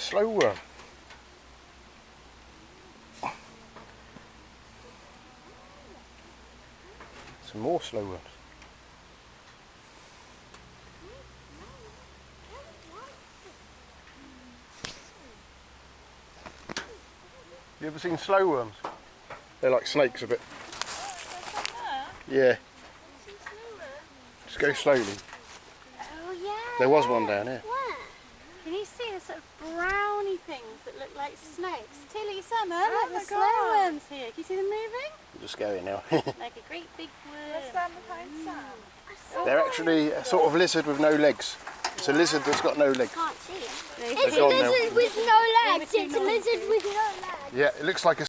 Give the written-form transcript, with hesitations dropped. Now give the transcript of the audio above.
Slowworm. Some more slowworms. You ever seen slowworms? They're like snakes a bit. Yeah. Just go slowly. Oh yeah. There was one down here. Where? Can you see the sort of browny things that look like snakes? Tilly, Summer, look, the slowworms here. Can you see them moving? I'm just going now. Like a great big worm. Let's stand behind Sam. They're actually a sort of lizard with no legs. It's a lizard that's got no legs. Can't see it. It's a lizard with no legs. It's a lizard with no legs. Yeah, it looks like a